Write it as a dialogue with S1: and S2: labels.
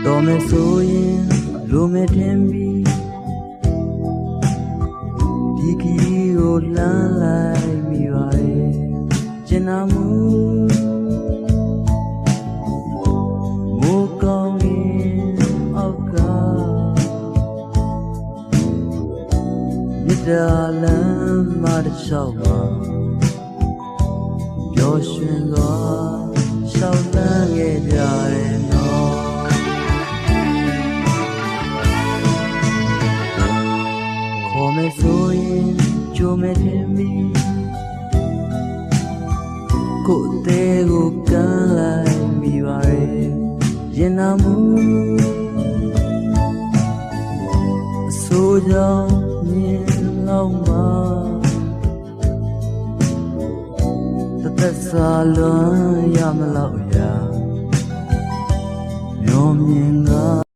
S1: တော်မယ်ဆိုရင်လိုမယ်ထင်ပြီးဒီခီးကိုလမ်းလိုက်မိပါရဲ့ကျင်နာမှုမိုးကောင်းရင်အောက်ကမြစ်တာလမ်းမတစ်လျှောက်မှာပျော်ရွှင်စွာရှောက်လန်းခဲ့ကြတယ်နော်ခေါ်မယ်ဆိုရင်ကြိုမယ်ထင်ပြီးကိုယ်အသေးကိုကမ်းလိုက်မိပါရဲ့ရင်နာမှုအဆိုးကြောင့်မြင်လောက်မှာသက်စာလွန်ရမလို့ရာမျောမြင်